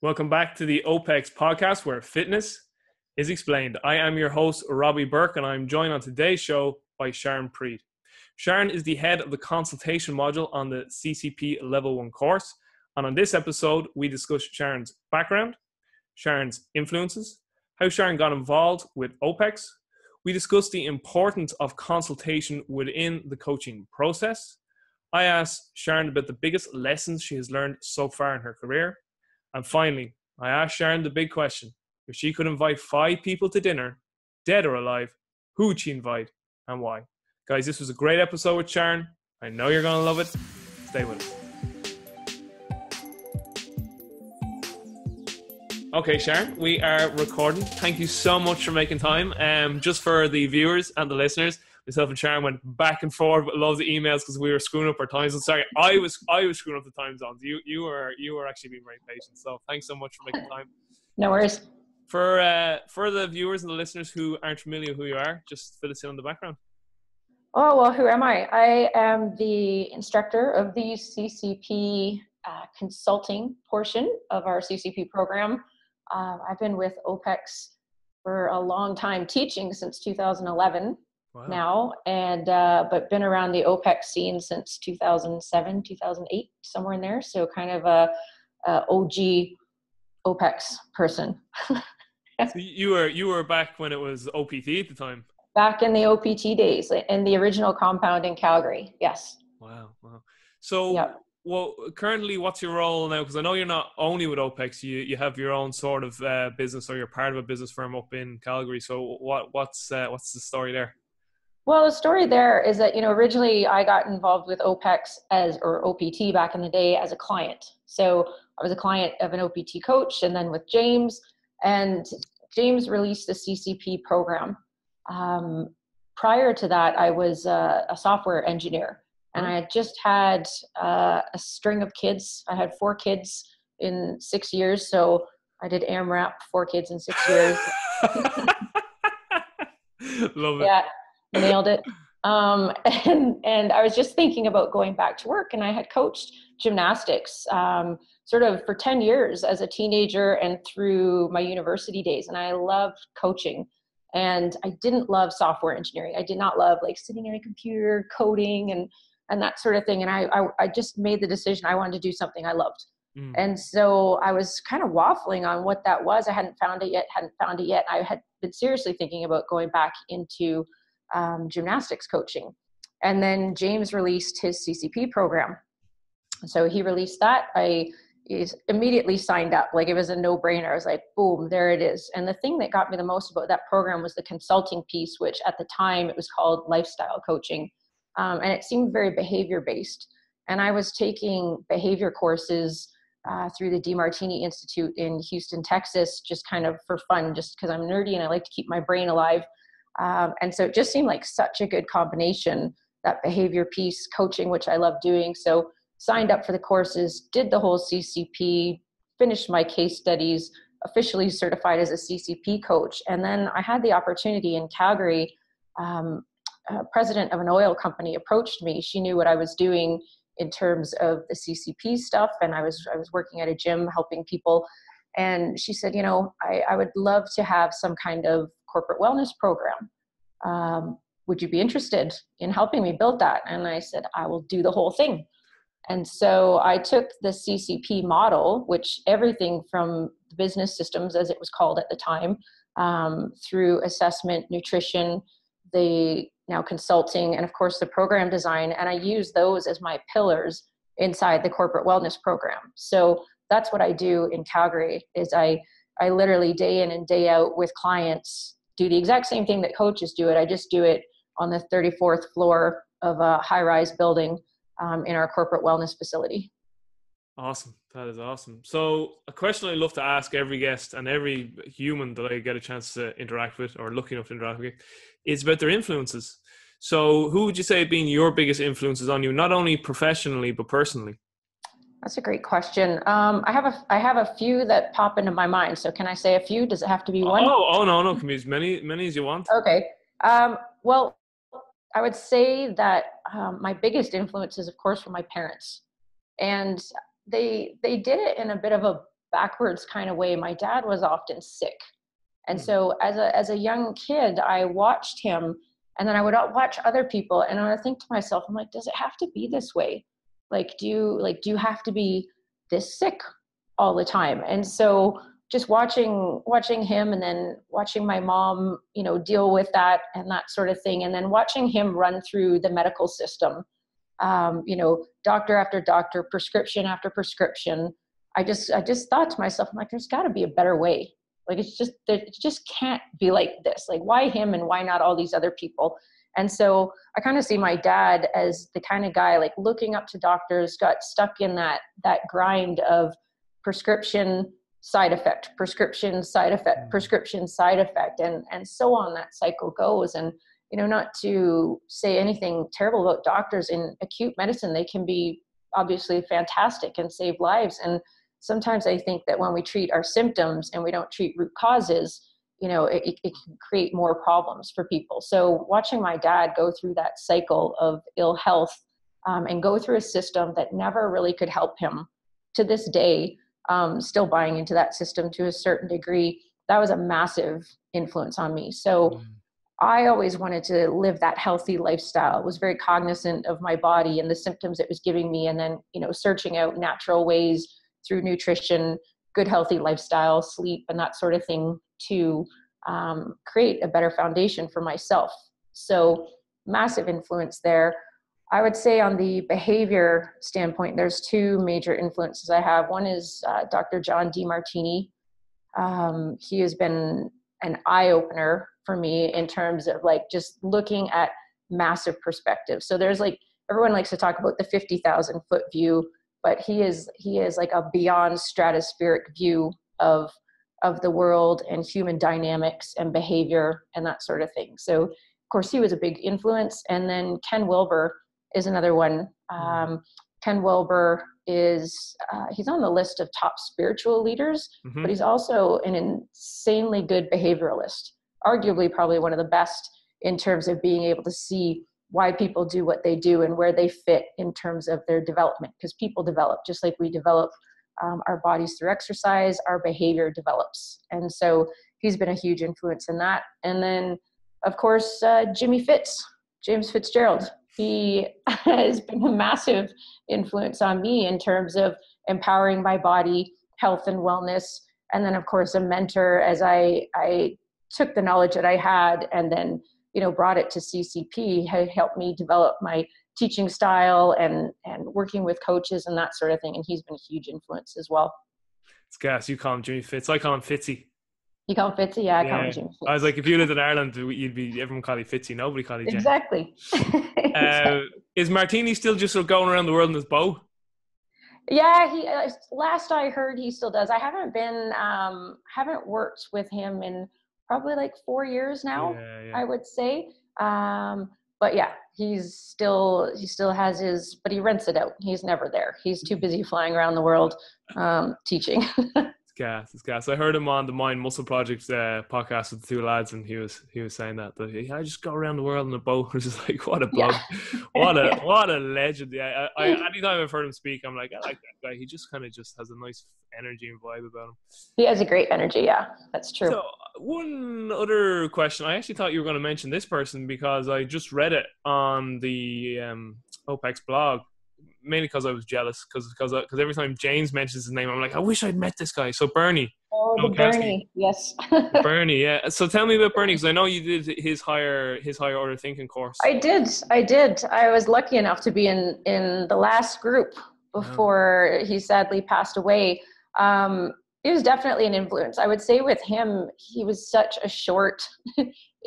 Welcome back to the OPEX podcast where fitness is explained. I am your host, Robbie Burke, and I'm joined on today's show by Sharon Prete. Sharon is the head of the consultation module on the CCP Level 1 course. And on this episode, we discuss Sharon's background, Sharon's influences, how Sharon got involved with OPEX. We discuss the importance of consultation within the coaching process. I asked Sharon about the biggest lessons she has learned so far in her career. And finally, I asked Sharon the big question. If she could invite 5 people to dinner, dead or alive, who would she invite and why? Guys, this was a great episode with Sharon. I know you're going to love it. Stay with us. Okay, Sharon, we are recording. Thank you so much for making time. Just for the viewers and the listeners, myself and Sharon went back and forth with loads of emails because we were screwing up our time zones. Sorry, I was screwing up the time zones. You were actually being very patient. So thanks so much for making time. No worries. For the viewers and the listeners who aren't familiar with who you are, just fill us in on the background. Oh, well, who am I? I am the instructor of the CCP consulting portion of our CCP program. I've been with OPEX for a long time, teaching since 2011 now, and but been around the OPEX scene since 2007, 2008, somewhere in there. So kind of a OG OPEX person. So you were back when it was OPT at the time? Back in the OPT days, in the original compound in Calgary, yes. Wow. So, yep. Well, currently, what's your role now? Because I know you're not only with OPEX, you have your own sort of business, or you're part of a business firm up in Calgary. So what's the story there? Well, the story there is that, originally I got involved with OPEX or OPT back in the day as a client. So I was a client of an OPT coach, and then with James, and James released the CCP program. Prior to that, I was a software engineer, and I had just had a string of kids. I had 4 kids in 6 years, so I did AMRAP, 4 kids in 6 years. Love it. Yeah, nailed it. And I was just thinking about going back to work, and I had coached gymnastics sort of for 10 years as a teenager and through my university days, and I loved coaching. And I didn't love software engineering. I did not love like sitting in a computer coding and that sort of thing. And I just made the decision I wanted to do something I loved. And so I was kind of waffling on what that was. I hadn't found it yet. I had been seriously thinking about going back into gymnastics coaching. And then James released his CCP program. So he released that. I immediately signed up. Like, it was a no-brainer. I was like, boom, there it is. And the thing that got me the most about that program was the consulting piece, which at the time it was called lifestyle coaching. And it seemed very behavior-based. And I was taking behavior courses through the DeMartini Institute in Houston, Texas, just kind of for fun, just because I'm nerdy and I like to keep my brain alive. And so it just seemed like such a good combination, that behavior piece, coaching, which I love doing. So signed up for the courses, did the whole CCP, finished my case studies, officially certified as a CCP coach. And then I had the opportunity in Calgary. President of an oil company approached me. She knew what I was doing in terms of the CCP stuff, and I was working at a gym helping people. And she said, I would love to have some kind of corporate wellness program. Would you be interested in helping me build that? And I said, I will do the whole thing. And so I took the CCP model, which everything from the business systems, as it was called at the time, through assessment, nutrition, the now consulting, and of course the program design. And I use those as my pillars inside the corporate wellness program. So that's what I do in Calgary, is I literally day in and day out with clients do the exact same thing that coaches do it. I just do it on the 34th floor of a high-rise building in our corporate wellness facility. Awesome. That is awesome. So a question I love to ask every guest and every human that I get a chance to interact with or lucky enough to interact with is about their influences. So who would you say have been your biggest influences on you, not only professionally, but personally? That's a great question. I have a few that pop into my mind. So can I say a few? Does it have to be one? Oh no. Can be as many as you want. Okay. Well, I would say that my biggest influences, of course, were my parents. And they did it in a bit of a backwards kind of way, my dad was often sick. And so as a young kid, I watched him, and then I would watch other people, and I would think to myself, I'm like, does it have to be this way? Like, do you have to be this sick all the time? And so just watching him, and then watching my mom, deal with that and that sort of thing. And then watching him run through the medical system, doctor after doctor, prescription after prescription. I just thought to myself, I'm like, there's gotta be a better way. Like, it just can't be like this. Like, why him and why not all these other people? And so I kind of see my dad as the kind of guy, like, looking up to doctors, got stuck in that grind of prescription side effect, prescription side effect, prescription side effect. And so on that cycle goes. And, not to say anything terrible about doctors in acute medicine, they can be obviously fantastic and save lives. And sometimes I think that when we treat our symptoms and we don't treat root causes, it can create more problems for people. So watching my dad go through that cycle of ill health, and go through a system that never really could help him, to this day, still buying into that system to a certain degree, that was a massive influence on me. So I always wanted to live that healthy lifestyle, was very cognizant of my body and the symptoms it was giving me. And then, searching out natural ways through nutrition, good, healthy lifestyle, sleep, and that sort of thing to create a better foundation for myself. So massive influence there. I would say on the behavior standpoint, there's two major influences I have. One is Dr. John DeMartini. He has been an eye-opener for me in terms of like just looking at massive perspectives. So there's like, everyone likes to talk about the 50,000 foot view, but he is like a beyond stratospheric view of the world and human dynamics and behavior and that sort of thing. So of course he was a big influence. And then Ken Wilber is another one. Ken Wilber is, he's on the list of top spiritual leaders, but he's also an insanely good behavioralist, arguably probably one of the best in terms of being able to see why people do what they do and where they fit in terms of their development. Because people develop just like we develop our bodies through exercise, our behavior develops. And so he's been a huge influence in that. And then, of course, James Fitzgerald. He has been a massive influence on me in terms of empowering my body, health and wellness. And then, of course, a mentor as I took the knowledge that I had and then, brought it to CCP, had helped me develop my teaching style and working with coaches and that sort of thing. And he's been a huge influence as well. It's gas. You call him Jimmy Fitz. I call him Fitzy. You call him Fitzy? Yeah, I call him Jimmy Fitz. I was like, if you lived in Ireland, everyone call you Fitzy. Nobody call you Jimmy. Exactly. Is Martini still just sort of going around the world in his boat? Yeah, he. Last I heard, he still does. I haven't worked with him in probably like 4 years now. Yeah. I would say. But yeah, he still has his, but he rents it out. He's never there. He's too busy flying around the world, teaching. It's gas. I heard him on the Mind Muscle Project podcast with the two lads, and he was saying that I just go around the world in a boat. I was just like, what a bloke, what a legend. Yeah, anytime I've heard him speak, I'm like, I like that guy. He just kind of just has a nice energy and vibe about him. He has a great energy. Yeah, that's true. So one other question, I actually thought you were going to mention this person because I just read it on the OPEX blog. Mainly because I was jealous, because every time James mentions his name, I'm like, I wish I'd met this guy. So Bernie. Oh, the Bernie, yes. Bernie, yeah. So tell me about Bernie, because I know you did his higher order thinking course. I did. I was lucky enough to be in the last group before he sadly passed away. He was definitely an influence. I would say with him, he was such a short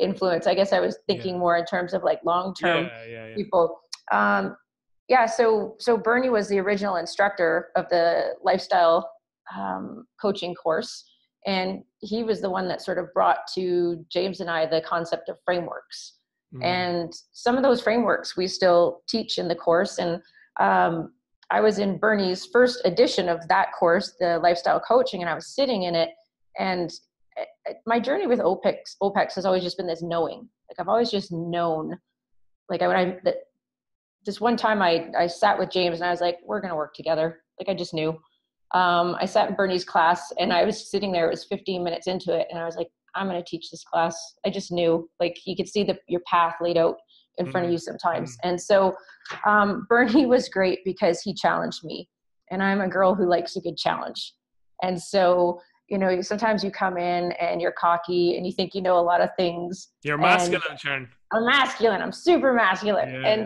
influence. I guess I was thinking more in terms of like long-term people. So Bernie was the original instructor of the lifestyle coaching course. And he was the one that sort of brought to James and I the concept of frameworks. And some of those frameworks we still teach in the course. And I was in Bernie's first edition of that course, the lifestyle coaching, and I was sitting in it. And my journey with OPEX has always just been this knowing. Like I've always just known, like this one time I sat with James and I was like, we're going to work together. Like I just knew. I sat in Bernie's class and I was sitting there, it was 15 minutes into it. And I was like, I'm going to teach this class. I just knew, like, you could see your path laid out in front of you sometimes. And so Bernie was great because he challenged me, and I'm a girl who likes a good challenge. And so, you know, sometimes you come in and you're cocky and you think you know a lot of things. You're masculine, Sharon. I'm masculine. I'm super masculine. Yeah.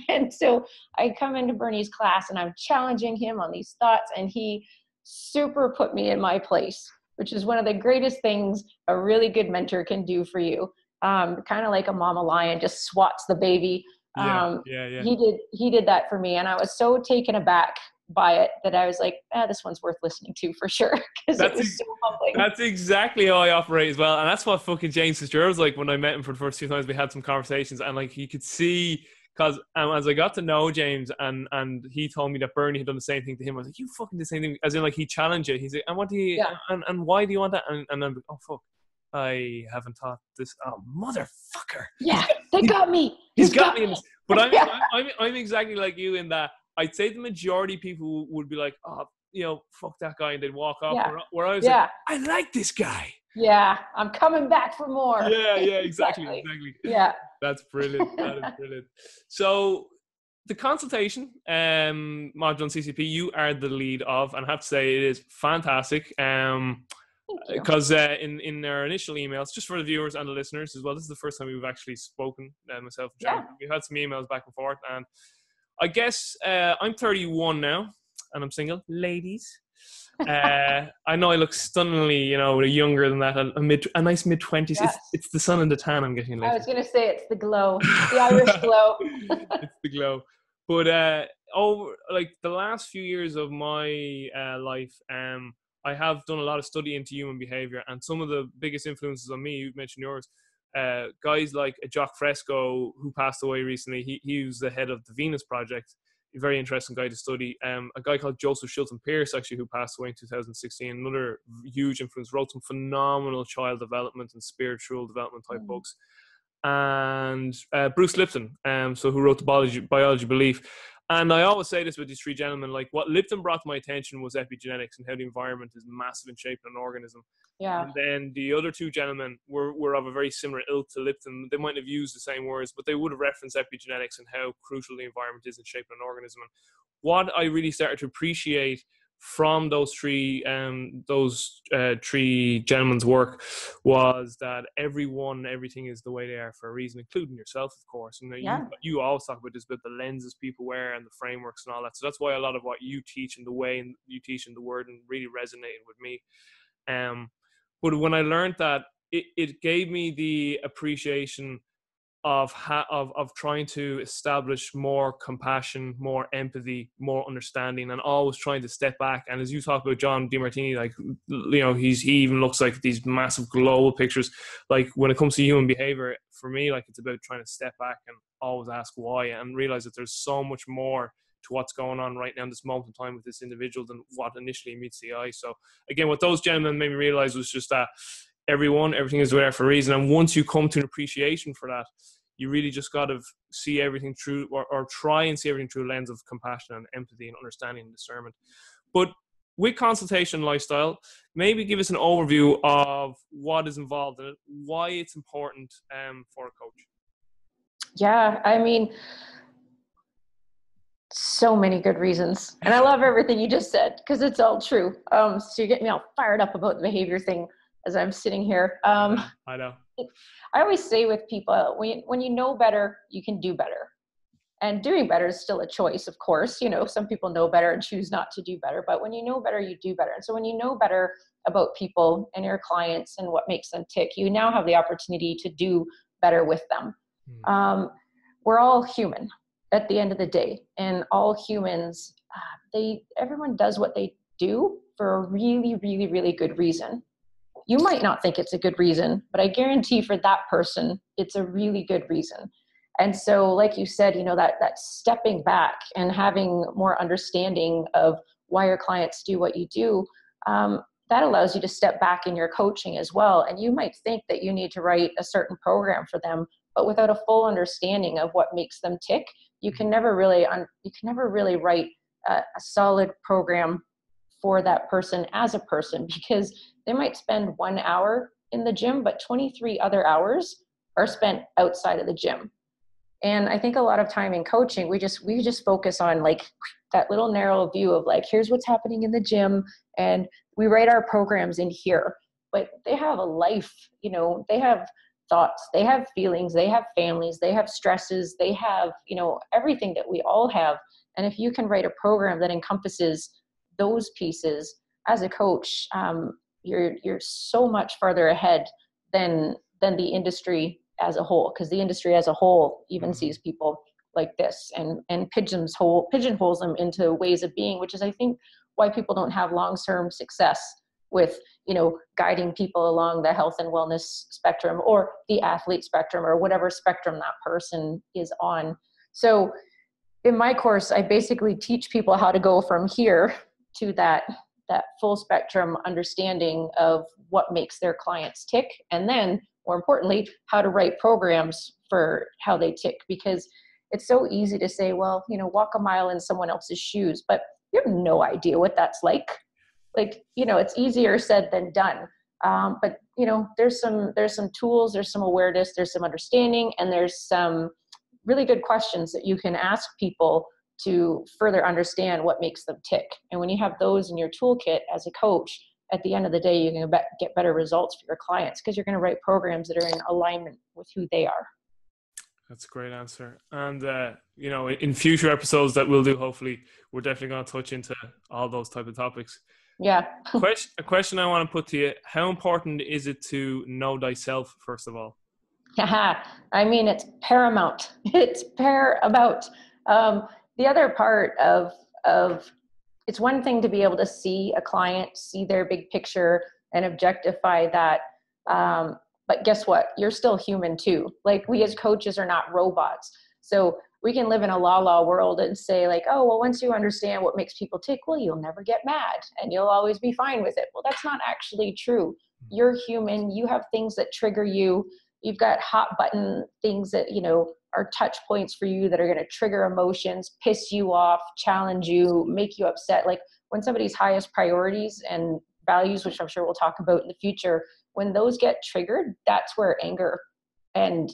And so I come into Bernie's class and I'm challenging him on these thoughts, and he super put me in my place, which is one of the greatest things a really good mentor can do for you. Kind of like a mama lion just swats the baby. He did that for me. And I was so taken aback by it that I was like, this one's worth listening to for sure, because it was so humbling. That's exactly how I operate as well, and that's what fucking James Fitzgerald was like when I met him for the first few times. We had some conversations, and like you could see, because as I got to know James, and he told me that Bernie had done the same thing to him, I was like, you fucking did the same thing, as in like he challenged it. He's like, and what do you and why do you want that? And I'm like, oh fuck, I haven't taught this. Oh motherfucker! Yeah, they got me. He's got me in this. But I'm exactly like you in that I'd say the majority of people would be like, oh, you know, fuck that guy, and they'd walk off. Yeah. Where I was like, I like this guy. Yeah, I'm coming back for more. Yeah, exactly. Yeah. That's brilliant. That is brilliant. So the consultation module on CCP, you are the lead of, and I have to say it is fantastic. Because in our initial emails, just for the viewers and the listeners as well, this is the first time we've actually spoken, myself and Sharon. We've had some emails back and forth, and I guess I'm 31 now, and I'm single. Ladies, I know I look stunningly, you know, younger than that. A nice mid-20s. Yes. It's the sun and the tan I'm getting lately. I was going to say it's the glow, the Irish glow. It's the glow. But over like the last few years of my life, I have done a lot of study into human behavior, and some of the biggest influences on me, you mentioned yours, guys like Jacques Fresco, who passed away recently. He was the head of the Venus Project, a very interesting guy to study. A guy called Joseph Shilton Pearce, actually, who passed away in 2016, another huge influence, wrote some phenomenal child development and spiritual development type books. And Bruce Lipton, who wrote the Biology Belief. And I always say this with these three gentlemen, like what Lipton brought to my attention was epigenetics and how the environment is massive in shaping an organism. Yeah. And then the other two gentlemen were of a very similar ilk to Lipton. They might have used the same words, but they would have referenced epigenetics and how crucial the environment is in shaping an organism. And what I really started to appreciate from those three gentlemen's work was that everything is the way they are for a reason, including yourself, of course. And you always talk about this, about the lenses people wear and the frameworks and all that. So that's why a lot of what you teach and the way you teach in the word and really resonated with me. But when I learned that, it gave me the appreciation of trying to establish more compassion, more empathy, more understanding, and always trying to step back. And as you talk about John DeMartini, like, you know, he even looks like these massive global pictures. Like when it comes to human behavior, for me, like it's about trying to step back and always ask why, and realize that there's so much more to what's going on right now in this moment in time with this individual than what initially meets the eye. So again, what those gentlemen made me realize was just that everything is there for a reason. And once you come to an appreciation for that, you really just got to see everything through, or try and see everything through a lens of compassion and empathy and understanding and discernment. But with consultation lifestyle, maybe give us an overview of what is involved in it, why it's important for a coach. Yeah, I mean, so many good reasons. And I love everything you just said, because it's all true. So you get me all fired up about the behavior thing as I'm sitting here. I know. I always say with people, when you know better, you can do better. And doing better is still a choice, of course. You know, some people know better and choose not to do better. But when you know better, you do better. And so when you know better about people and your clients and what makes them tick, you now have the opportunity to do better with them. We're all human at the end of the day. And all humans, everyone does what they do for a really, really, really good reason. You might not think it's a good reason, but I guarantee for that person, it's a really good reason. And so, like you said, you know, that stepping back and having more understanding of why your clients do what you do, that allows you to step back in your coaching as well. And you might think that you need to write a certain program for them, but without a full understanding of what makes them tick, you can never really write a solid program for that person as a person, because they might spend 1 hour in the gym, but 23 other hours are spent outside of the gym. And I think a lot of time in coaching, we just focus on like that little narrow view of like, here's what's happening in the gym, and we write our programs in here. But they have a life, they have thoughts, they have feelings, they have families, they have stresses, they have, everything that we all have. And if you can write a program that encompasses those pieces as a coach, you're so much farther ahead than the industry as a whole, because the industry as a whole even sees people like this and pigeonholes them into ways of being, which is, I think, why people don't have long-term success with, guiding people along the health and wellness spectrum or the athlete spectrum or whatever spectrum that person is on. So in my course, I basically teach people how to go from here to that full spectrum understanding of what makes their clients tick. And then more importantly, how to write programs for how they tick, because it's so easy to say, well, walk a mile in someone else's shoes, but you have no idea what that's like. It's easier said than done. But there's some tools, there's some awareness, there's some understanding, and there's some really good questions that you can ask people to further understand what makes them tick. And when you have those in your toolkit as a coach, at the end of the day, you're going to get better results for your clients, because you're going to write programs that are in alignment with who they are. That's a great answer. And, in future episodes that we'll do, hopefully, we're definitely going to touch into all those type of topics. Yeah. A question I want to put to you: how important is it to know thyself, first of all? I mean, it's paramount. It's paramount. The other part of it's one thing to be able to see a client, see their big picture and objectify that. But guess what? You're still human too. Like, we as coaches are not robots. So we can live in a la world and say like, oh, well, once you understand what makes people tick, well, you'll never get mad and you'll always be fine with it. Well, that's not actually true. You're human. You have things that trigger you. You've got hot button things that, are touch points for you that are going to trigger emotions, piss you off, challenge you, make you upset. Like, when somebody's highest priorities and values, which I'm sure we'll talk about in the future, when those get triggered, that's where anger and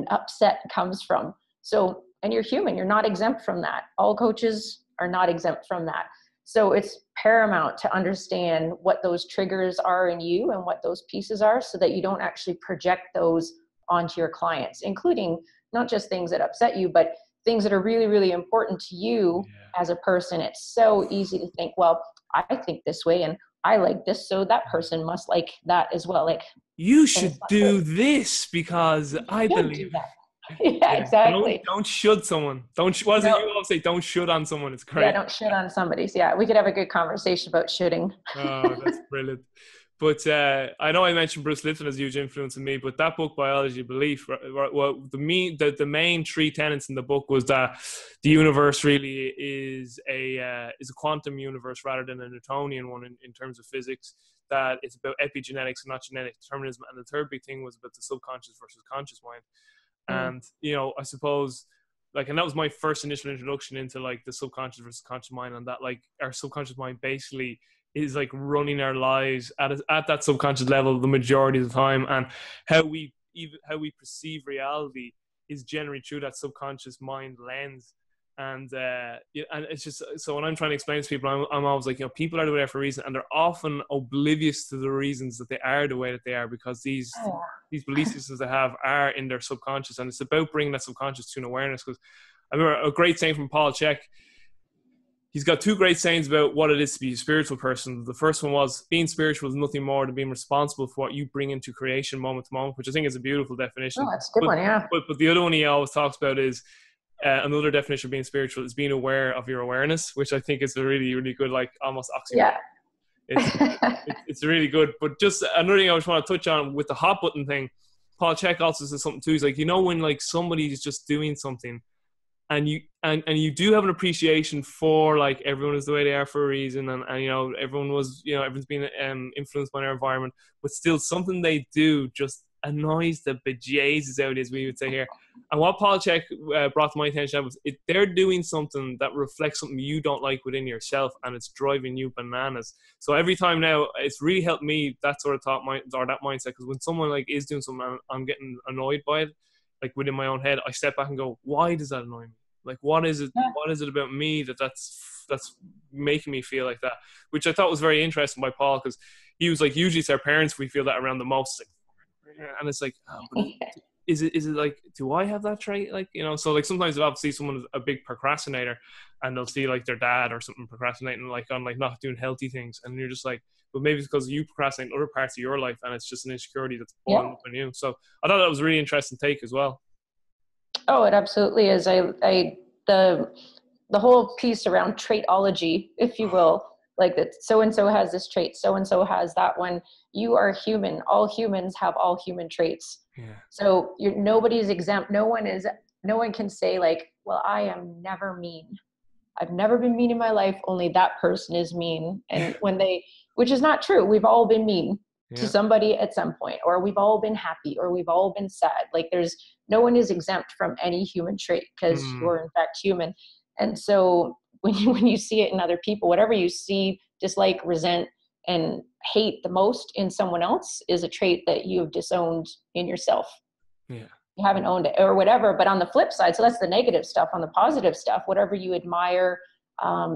upset comes from. So, and you're human, you're not exempt from that. All coaches are not exempt from that. So it's paramount to understand what those triggers are in you and what those pieces are, so that you don't actually project those onto your clients, including not just things that upset you, but things that are really, really important to you as a person. It's so easy to think, well, I think this way and I like this, so that person must like that as well. Like, you should do this because I believe that. Yeah, exactly. Don't should someone. What is it you always say? Don't should on someone. It's great. Yeah, don't shit on somebody. Yeah, we could have a good conversation about shitting. Oh, that's brilliant. But I know I mentioned Bruce Lipton as a huge influence on me, but that book, Biology of Belief, well, the main three tenets in the book was that the universe really is a quantum universe rather than a Newtonian one in terms of physics. That it's about epigenetics and not genetic determinism. And the third big thing was about the subconscious versus conscious mind. And, I suppose, and that was my first initial introduction into like the subconscious versus conscious mind, and that like our subconscious mind basically is like running our lives at that subconscious level the majority of the time, and how we perceive reality is generally through that subconscious mind lens. And it's just, so when I'm trying to explain to people, I'm always like, people are the way they are for a reason, and they're often oblivious to the reasons that they are the way that they are, because these belief systems they have are in their subconscious, and it's about bringing that subconscious to an awareness. Because I remember a great saying from Paul Chek. He's got two great sayings about what it is to be a spiritual person. The first one was, being spiritual is nothing more than being responsible for what you bring into creation moment to moment, which I think is a beautiful definition. Oh, that's a good one, yeah. But the other one he always talks about is, another definition of being spiritual is being aware of your awareness, which I think is a really, really good, like almost oxymoron. Yeah. It's really good. But just another thing I just want to touch on with the hot button thing, Paul Chek also says something too. He's like, when like somebody is just doing something, and you do have an appreciation for like everyone is the way they are for a reason, and everyone was, everyone's being influenced by their environment, but still something they do just annoys the bejesus out, as we would say here. And what Paul Check brought to my attention was they're doing something that reflects something you don't like within yourself, and it's driving you bananas. So every time now, it's really helped me, that sort of thought or that mindset, because when someone like is doing something, I'm getting annoyed by it, like within my own head, I step back and go, why does that annoy me? Like, what is it? What is it about me that's making me feel like that? Which I thought was very interesting by Paul, because he was like, usually it's our parents we feel that around the most. Like, and it's like, oh, but is it like, do I have that trait? Like, you know, so like sometimes I'll see someone a big procrastinator, and they'll see like their dad or something procrastinating, like on like not doing healthy things, and you're just like, but maybe it's because you procrastinate in other parts of your life, and it's just an insecurity that's boiling up in you. So I thought that was a really interesting take as well. Oh, it absolutely is. The whole piece around traitology, if you will, like that so-and-so has this trait, so-and-so has that one. You are human. All humans have all human traits. Yeah. So nobody's exempt. No one can say like, well, I am never mean. I've never been mean in my life. Only that person is mean. And which is not true. We've all been mean to somebody at some point, or we've all been happy, or we've all been sad. Like no one is exempt from any human trait, because you're in fact human. And so when you see it in other people, whatever you see, dislike, resent, and hate the most in someone else is a trait that you have disowned in yourself. Yeah. You haven't owned it or whatever. But on the flip side, so that's the negative stuff. On the positive stuff, whatever you admire,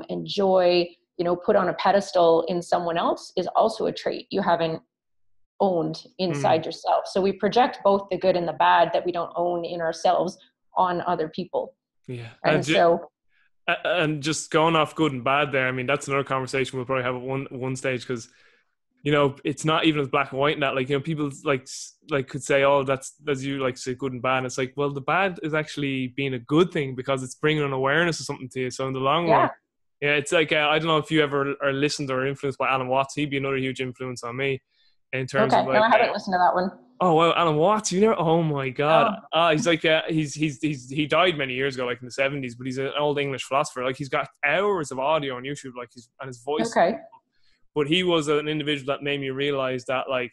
enjoy, put on a pedestal in someone else is also a trait you haven't owned inside yourself. So we project both the good and the bad that we don't own in ourselves on other people. Yeah. And just going off good and bad there, I mean, that's another conversation we'll probably have at one stage, because it's not even as black and white in that. Like, people like could say, oh, that's you like say good and bad. And it's like, well, the bad is actually being a good thing, because it's bringing an awareness of something to you. So in the long run, it's like, I don't know if you ever are listened or influenced by Alan Watts. He'd be another huge influence on me in terms of like. No, I haven't listened to that one. Oh wow, Alan Watts! Oh my God! He's like he died many years ago, like in the 70s. But he's an old English philosopher. Like, he's got hours of audio on YouTube, like and his voice. Okay. But he was an individual that made me realize that like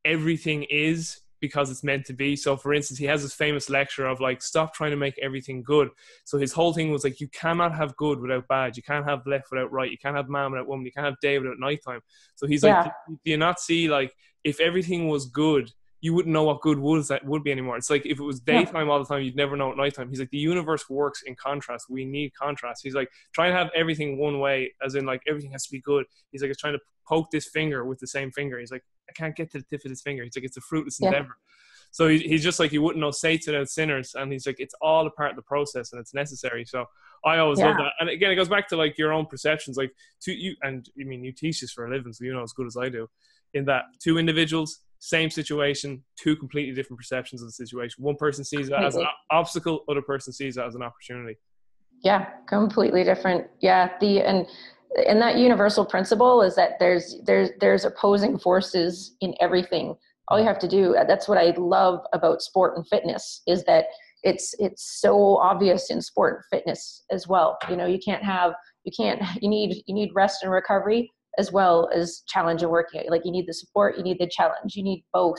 everything is because it's meant to be. So for instance, he has this famous lecture of like, stop trying to make everything good. So his whole thing was like, you cannot have good without bad. You can't have left without right. You can't have man without woman. You can't have day without nighttime. So he's like, do you not see, like, if everything was good, you wouldn't know what good would be anymore. It's like, if it was daytime all the time, you'd never know at nighttime. He's like, the universe works in contrast. We need contrast. He's like, try and have everything one way, as in like everything has to be good. He's like, it's trying to poke this finger with the same finger. He's like, I can't get to the tip of this finger. He's like, it's a fruitless endeavor. So he's just like, you wouldn't know saints without sinners. And he's like, it's all a part of the process, and it's necessary. So I always love that. And again, it goes back to like your own perceptions. Like, and I mean, you teach this for a living, so you know as good as I do, in that two individuals, same situation, two completely different perceptions of the situation. One person sees that as an obstacle, other person sees that as an opportunity. Yeah, completely different. Yeah, and that universal principle is that there's opposing forces in everything. All you have to do, that's what I love about sport and fitness, is that it's so obvious in sport and fitness as well. You need rest and recovery as well as challenge and working. Like, you need the support, you need the challenge, you need both,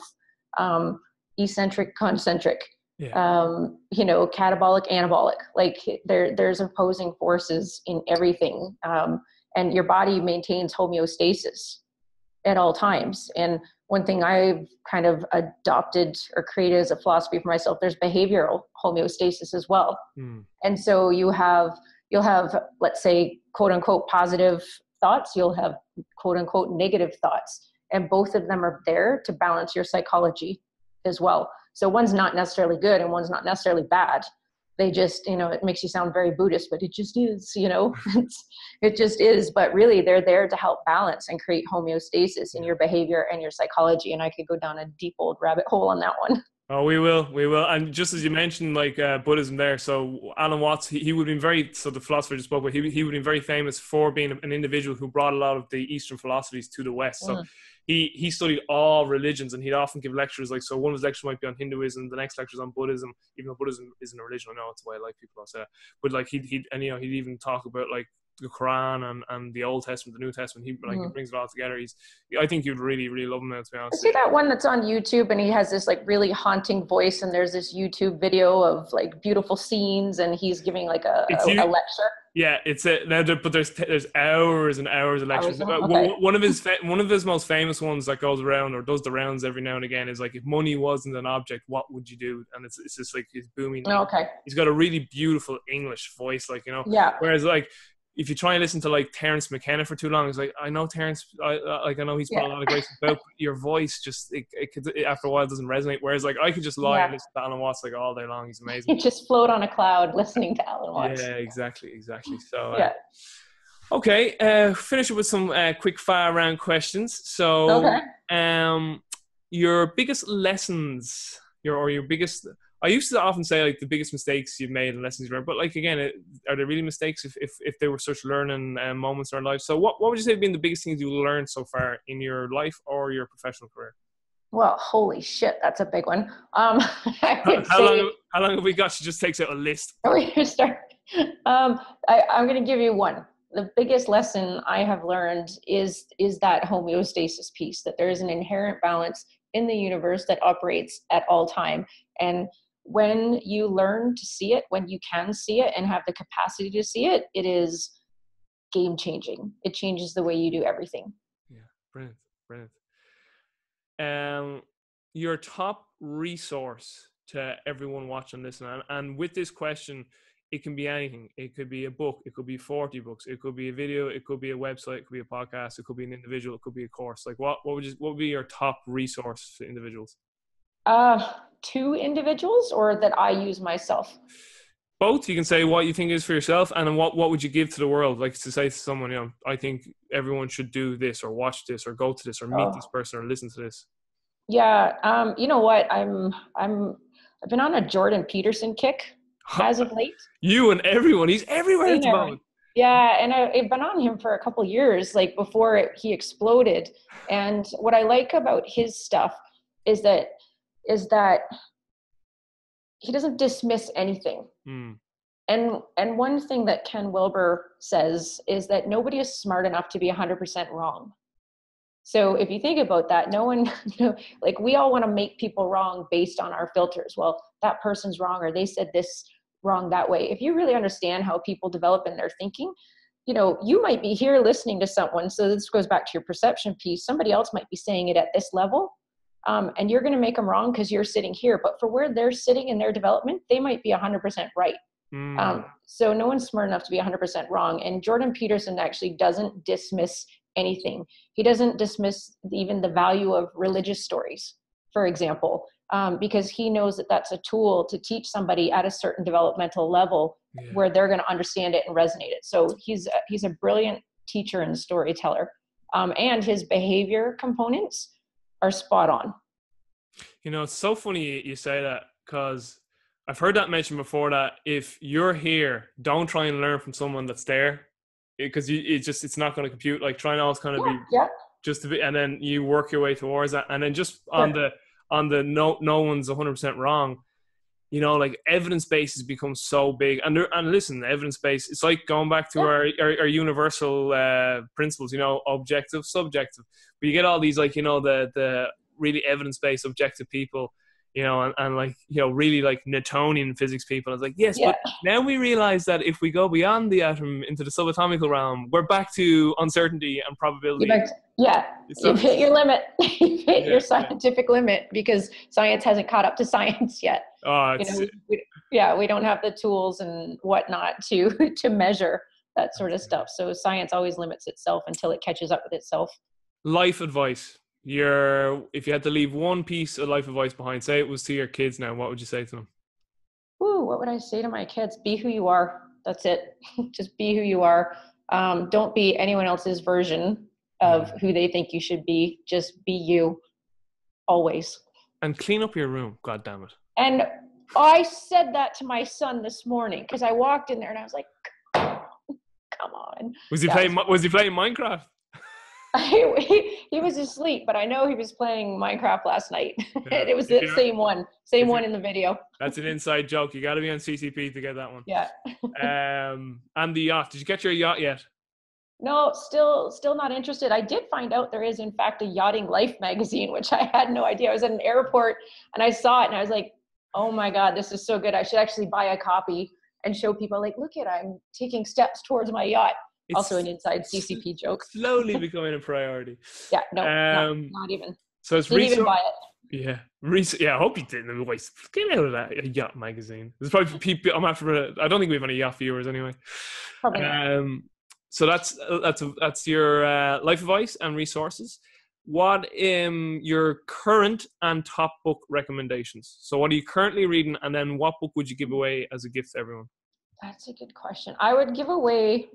eccentric, concentric, catabolic, anabolic. Like, there's opposing forces in everything. And your body maintains homeostasis at all times. And one thing I've kind of adopted or created as a philosophy for myself, there's behavioral homeostasis as well. And so you'll have, let's say, quote unquote, positive thoughts. You'll have quote unquote negative thoughts. And both of them are there to balance your psychology as well. So one's not necessarily good and one's not necessarily bad. They just, it makes you sound very Buddhist, but it just is, it just is. But really, they're there to help balance and create homeostasis in your behavior and your psychology. And I could go down a deep old rabbit hole on that one. Oh, we will. And just as you mentioned, like Buddhism there, so Alan Watts, he would have been the philosopher just spoke about, he would have been very famous for being an individual who brought a lot of the Eastern philosophies to the West. So he studied all religions, and he'd often give lectures, like, so one of his lectures might be on Hinduism, the next lecture is on Buddhism, even though Buddhism isn't a religion. I know it's why I like people that say that. But like he'd even talk about like the Quran and the Old Testament, the New Testament. He Mm-hmm. brings it all together. I think you'd really, really love him, to be I honest. see that one that's on YouTube, and he has this like really haunting voice, and there's this YouTube video of like beautiful scenes, and he's giving like a lecture. Yeah, but there's hours and hours of lectures. Okay. One of his most famous ones that goes around or does the rounds every now and again is like, if money wasn't an object, what would you do? And it's just like his booming. Oh, okay. He's got a really beautiful English voice, like, you know. Yeah. Whereas like, if you try and listen to like Terence McKenna for too long, it's like, I know Terence, I know he's put a lot of great stuff out, but your voice just it after a while doesn't resonate. Whereas like, I could just lie and listen to Alan Watts like all day long. He's amazing. You just float on a cloud listening to Alan Watts. Yeah, exactly. So okay, finish it with some quick fire round questions. So your biggest lessons, your biggest. I used to often say like the biggest mistakes you've made and lessons you learned, but like again, are there really mistakes if they were such learning moments in our life? So what would you say have been the biggest things you learned so far in your life or your professional career? Well, holy shit, that's a big one. How long have we got? She just takes out a list. I'm going to give you one. The biggest lesson I have learned is that homeostasis piece, that there is an inherent balance in the universe that operates at all time. And when you learn to see it, when you can see it and have the capacity to see it, it is game changing. It changes the way you do everything. Yeah, brilliant. Your top resource to everyone watching this, and with this question, it can be anything. It could be a book, it could be 40 books, it could be a video, it could be a website, it could be a podcast, it could be an individual, it could be a course. Like what would be your top resource for individuals? To individuals, or that I use myself? Both. You can say what you think is for yourself, and then what would you give to the world? Like to say to someone, you know, I think everyone should do this, or watch this, or go to this, or meet this person, or listen to this. Yeah. You know what? I've been on a Jordan Peterson kick as of late. You and everyone. He's everywhere at the moment. Yeah, and I've been on him for a couple of years, like before he exploded. And what I like about his stuff is that he doesn't dismiss anything. And one thing that Ken Wilber says is that nobody is smart enough to be 100% wrong. So if you think about that, like we all want to make people wrong based on our filters. Well, that person's wrong, or they said this wrong that way. If you really understand how people develop in their thinking, you know, you might be here listening to someone. So this goes back to your perception piece. Somebody else might be saying it at this level. And you're going to make them wrong because you're sitting here. But for where they're sitting in their development, they might be 100% right. So no one's smart enough to be 100% wrong. And Jordan Peterson actually doesn't dismiss anything. He doesn't dismiss even the value of religious stories, for example, because he knows that that's a tool to teach somebody at a certain developmental level where they're going to understand it and resonate it. So he's a brilliant teacher and storyteller. And his behavior components are spot on. You know, it's so funny you say that, because I've heard that mentioned before, that if you're here, don't try and learn from someone that's there, because it's not going to compute. Like try and always kind of be just to be, and then you work your way towards that, and then just on the no one's 100% wrong. You know, like evidence base has become so big, and listen, evidence base, it's like going back to our universal principles. You know, objective, subjective. But you get all these, like, you know, the really evidence based objective people, you know, and like, you know, really like Newtonian physics people. It's like, yes, but now we realize that if we go beyond the atom into the subatomical realm, we're back to uncertainty and probability. You've hit your limit. You've hit your scientific limit, because science hasn't caught up to science yet. We don't have the tools and whatnot to measure that sort of stuff. So science always limits itself until it catches up with itself. Life advice. If you had to leave one piece of life advice behind, say it was to your kids now, what would you say to them? What would I say to my kids? Be who you are. That's it. Just be who you are. Don't be anyone else's version of who they think you should be. Just be you. Always. And clean up your room. God damn it. And I said that to my son this morning, because I walked in there and I was like, come on. Was he playing Minecraft? He was asleep, but I know he was playing Minecraft last night. Yeah. It was the same one in the video. That's an inside joke. You got to be on CCP to get that one. Yeah. And the yacht. Did you get your yacht yet? No, still not interested. I did find out there is in fact a Yachting Life magazine, which I had no idea. I was at an airport and I saw it and I was like, oh my God, this is so good. I should actually buy a copy and show people, like, look at, I'm taking steps towards my yacht. It's also an inside CCP joke. Slowly becoming a priority. Yeah, no, not even. So it's didn't even buy it. Yeah, I hope you didn't. Wait, get out of that, a yacht magazine. There's probably people. I don't think we have any yacht viewers anyway. Probably not. So that's your life advice and resources. What your current and top book recommendations? So what are you currently reading, and then what book would you give away as a gift to everyone? That's a good question. I would give away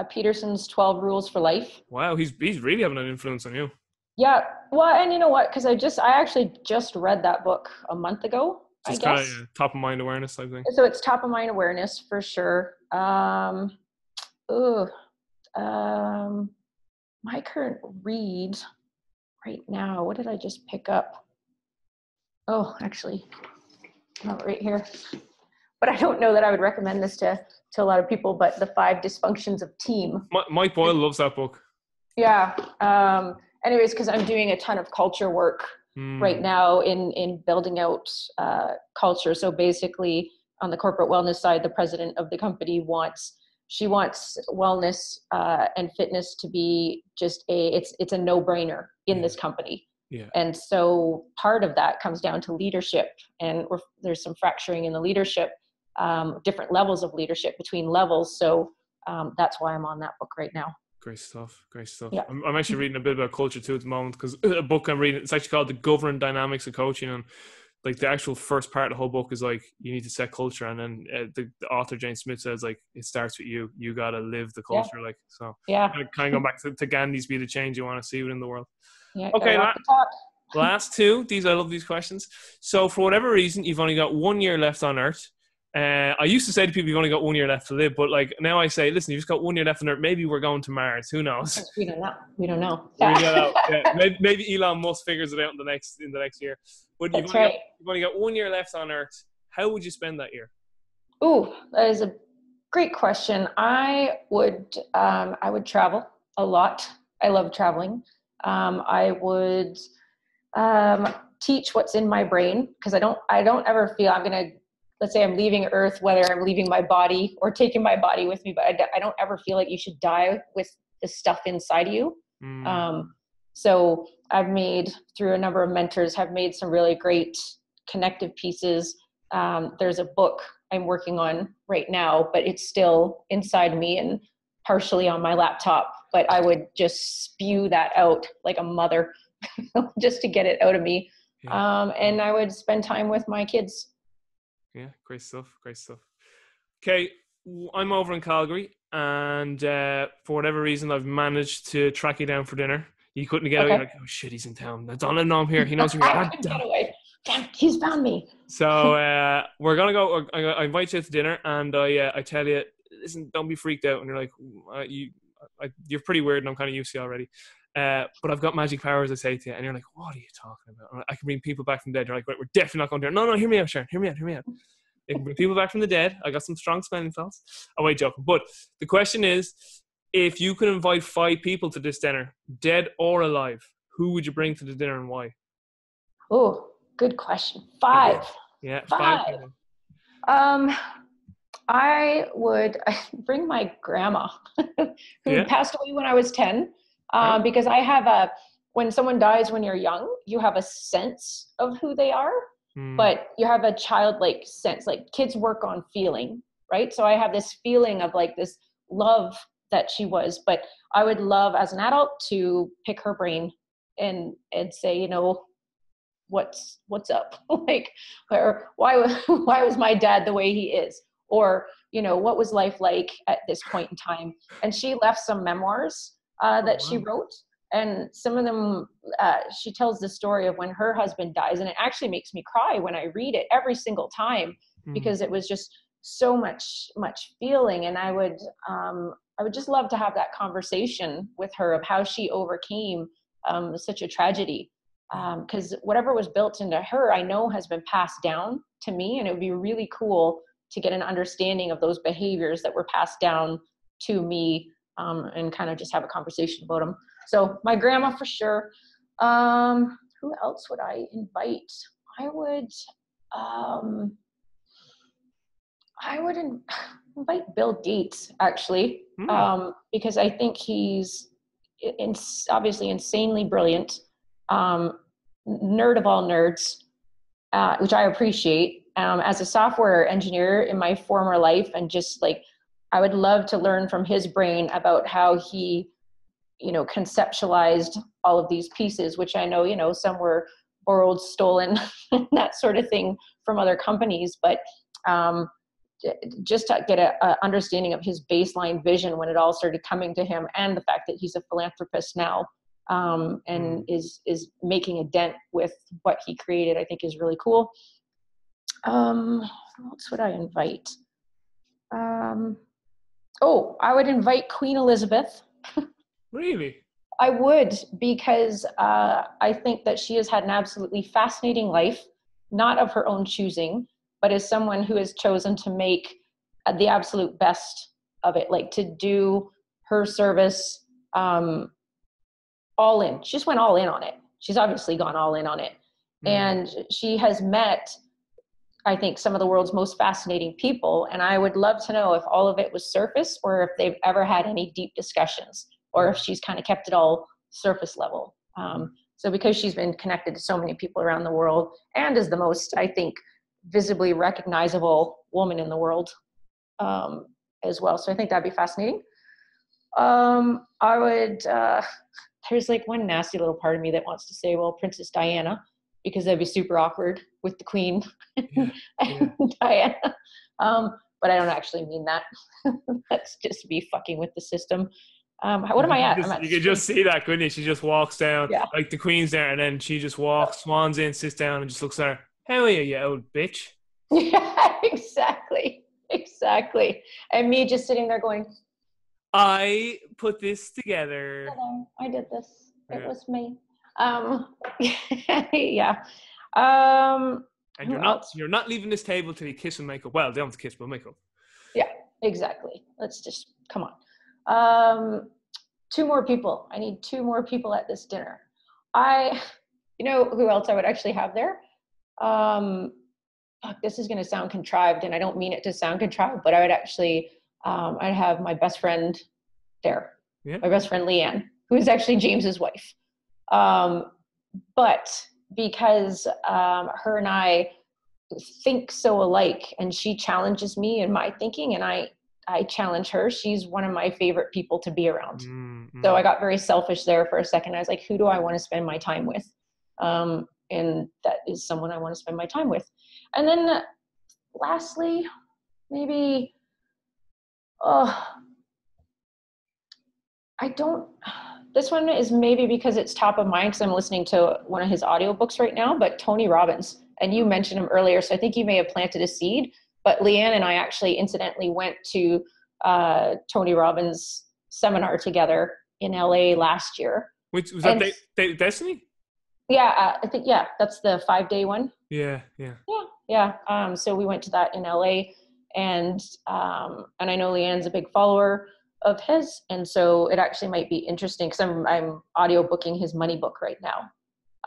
Peterson's 12 Rules for Life. Wow, he's really having an influence on you. Yeah, well, and you know what? Because I actually just read that book a month ago. Just kind of top of mind awareness, I think. So it's top of mind awareness for sure. My current read right now, what did I just pick up? Oh, actually, not right here. But I don't know that I would recommend this to a lot of people, but The 5 Dysfunctions of Team. Mike Boyle loves that book. Yeah. Anyways, because I'm doing a ton of culture work right now in building out culture. So basically, on the corporate wellness side, the president of the company wants wellness and fitness to be just it's a no-brainer in this company. Yeah. And so part of that comes down to leadership, and there's some fracturing in the leadership, different levels of leadership between levels. So that's why I'm on that book right now. Great stuff. Yeah. I'm actually reading a bit about culture too at the moment, because a book I'm reading, it's actually called The Governing Dynamics of Coaching, and like the actual first part of the whole book is like, you need to set culture, and then the author Jane Smith says, like, it starts with you got to live the culture. Like, so yeah, kind of go back to Gandhi's be the change you want to see within the world. Yeah. Okay, last two. I love these questions. So for whatever reason, you've only got 1 year left on Earth. I used to say to people, you've only got 1 year left to live, but like now I say, listen, you've just got 1 year left on Earth. Maybe we're going to Mars. Who knows? We don't know. We don't know. Yeah. Maybe Elon Musk figures it out in the next year. But you've only got 1 year left on Earth. How would you spend that year? Ooh, that is a great question. I would travel a lot. I love traveling. I would teach what's in my brain, because I don't ever feel I'm gonna, let's say I'm leaving Earth, whether I'm leaving my body or taking my body with me, but I don't ever feel like you should die with the stuff inside of you. So I've made, through a number of mentors, have made some really great connective pieces. There's a book I'm working on right now, but it's still inside me and partially on my laptop, but I would just spew that out like a mother just to get it out of me. Yeah. And I would spend time with my kids. Yeah, great stuff. Okay, I'm over in Calgary, and for whatever reason, I've managed to track you down for dinner. You couldn't get out. You're like, oh shit, he's in town. That's all I know. I'm here. He knows you're here. Get away. Damn, he's found me. So we're gonna go. I invite you to dinner, and I tell you, listen, don't be freaked out. And you're like, you're pretty weird, and I'm kind of used to you already. But I've got magic powers, I say to you, and you're like, what are you talking about? I can bring people back from the dead. You're like, we're definitely not going to do it. No, hear me out, Sharon. Hear me out. I can bring people back from the dead. I got some strong smelling salts. Oh, wait, joking. But the question is, if you could invite 5 people to this dinner, dead or alive, who would you bring to the dinner and why? Oh, good question. 5. Yeah, 5. I would bring my grandma who passed away when I was 10. Because I have when someone dies when you're young, you have a sense of who they are, but you have a childlike sense, like kids work on feeling, right? So I have this feeling of like this love that she was, but I would love as an adult to pick her brain and say, you know, what's up? Like, or why was my dad the way he is? Or, you know, what was life like at this point in time? And she left some memoirs that she wrote, and some of them she tells the story of when her husband dies, and it actually makes me cry when I read it every single time, because it was just so much feeling. And I would I would just love to have that conversation with her of how she overcame such a tragedy. Because whatever was built into her, I know has been passed down to me, and it would be really cool to get an understanding of those behaviors that were passed down to me, and kind of just have a conversation about them. So my grandma for sure. Who else would I invite? I would invite Bill Gates, actually, because I think he's obviously insanely brilliant, nerd of all nerds, which I appreciate. As a software engineer in my former life, and just like, I would love to learn from his brain about how he, conceptualized all of these pieces, which I know, some were borrowed, stolen, that sort of thing from other companies. But just to get a understanding of his baseline vision when it all started coming to him, and the fact that he's a philanthropist now, and is making a dent with what he created, I think is really cool. Who else would I invite? I would invite Queen Elizabeth. Really? I would, because I think that she has had an absolutely fascinating life, not of her own choosing, but as someone who has chosen to make the absolute best of it, like to do her service all in. She just went all in on it. She's obviously gone all in on it. And she has met, I think, some of the world's most fascinating people. And I would love to know if all of it was surface, or if they've ever had any deep discussions, or if she's kind of kept it all surface level. So because she's been connected to so many people around the world, and is the most, I think, visibly recognizable woman in the world as well. So I think that'd be fascinating. I would, there's like one nasty little part of me that wants to say, well, Princess Diana, because that'd be super awkward with the Queen and Diana. But I don't actually mean that. That's just me fucking with the system. What am I at? You could just see that, couldn't you? She just walks down, Yeah. like the Queen's there, and then she just walks, swans in, sits down, and just looks at her. How are you, you old bitch? Yeah, exactly. And me just sitting there going, I put this together. hello, I did this. It was me. Yeah. And you're not leaving this table till you kiss and make up. Well, they don't have to kiss, but make up. Yeah, exactly. Let's just, come on. 2 more people. I need 2 more people at this dinner. You know who else I would actually have there? This is going to sound contrived, and I don't mean it to sound contrived, but I would actually, I'd have my best friend there. Yeah. My best friend Leanne, who is actually James's wife. But because her and I think so alike, and she challenges me in my thinking, and I challenge her, she's one of my favorite people to be around. So I got very selfish there for a second. I was like, who do I want to spend my time with? And that is someone I want to spend my time with. And then lastly, maybe, this one is maybe because it's top of mind because I'm listening to one of his audiobooks right now, but Tony Robbins. And you mentioned him earlier, so I think you may have planted a seed. But Leanne and I actually incidentally went to Tony Robbins' seminar together in LA last year. Which was that Destiny? Yeah, I think, that's the 5-day one. Yeah. So we went to that in LA, and I know Leanne's a big follower of his, and so it actually might be interesting because I'm audiobooking his money book right now.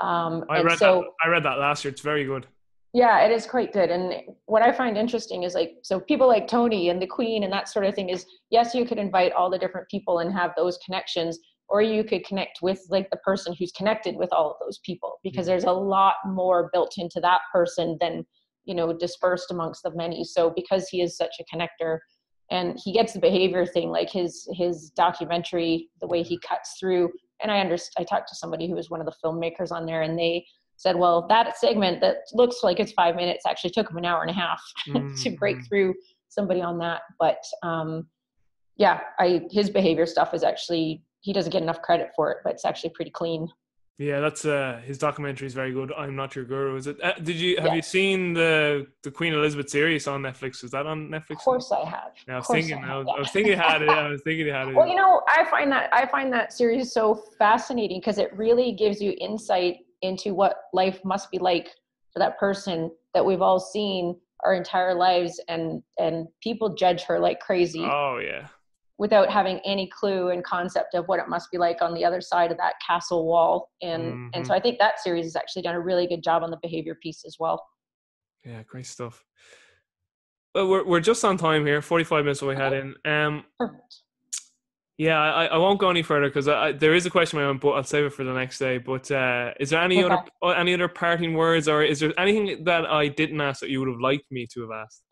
I read that last year. It's very good. Yeah, it is quite good. And what I find interesting is so people like Tony and the Queen and that sort of thing is, yes, you could invite all the different people and have those connections, or you could connect with the person who's connected with all of those people, because there's a lot more built into that person than, dispersed amongst the many. So because he is such a connector, and he gets the behavior thing, like his documentary, the way he cuts through. And I talked to somebody who was one of the filmmakers on there, and they said, well, that segment that looks like it's 5 minutes actually took him an hour and a half to break through somebody on that. But his behavior stuff is actually, he doesn't get enough credit for it, but it's actually pretty clean. Yeah, that's his documentary is very good. I'm Not Your Guru. Is it? Have you Yes, seen the Queen Elizabeth series on Netflix? Is that on of Netflix? course I have. Yeah, Of course I I was have. thinking it had it. Yeah. I was thinking it had Well, it. I find that series so fascinating because it really gives you insight into what life must be like for that person that we've all seen our entire lives, and people judge her like crazy Oh yeah. without having any clue and concept of what it must be like on the other side of that castle wall. And Hmm. so I think that series has actually done a really good job on the behavior piece as well. Yeah, great stuff. Well, we're just on time here. 45 minutes we had Okay, in. perfect. Yeah, I won't go any further because there is a question I want, but I'll save it for the next day. But is there Okay. any other parting words, or is there anything that I didn't ask that you would have liked me to have asked?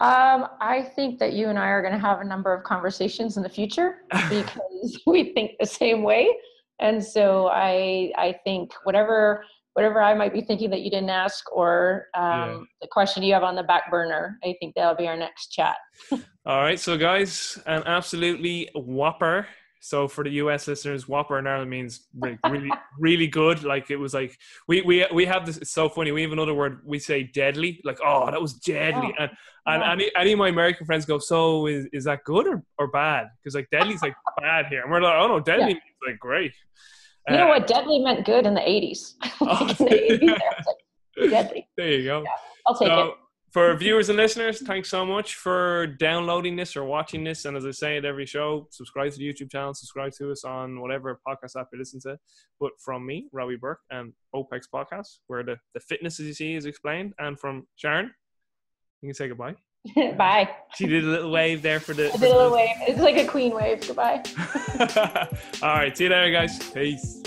I think that you and I are going to have a number of conversations in the future because we think the same way. And so I think whatever I might be thinking that you didn't ask, or Yeah. the question you have on the back burner, I think that'll be our next chat. All right, so guys, an absolutely whopper. So for the US listeners, whopper in Ireland means really, really good. Like it was like we have this. It's so funny. We have another word. We say deadly. Like, oh, that was deadly. Oh, And yeah. any of my American friends go, so is that good or bad? Because like deadly's like bad here, and we're like, oh no, deadly Yeah. means like great. You Uh, know what? Deadly meant good in the 80s. oh, Like in the 80s, there was like deadly. there you go. Yeah, I'll take it. So, for viewers and listeners, thanks so much for downloading this or watching this. And as I say at every show, subscribe to the YouTube channel, subscribe to us on whatever podcast app you listen to. But from me, Robbie Burke, and OPEX Podcast, where the fitness, as you see, is explained. And from Sharon, you can say goodbye. Bye. She did a little wave there for the. I did a little wave. It's like a queen wave. Goodbye. All right. See you later, guys. Peace.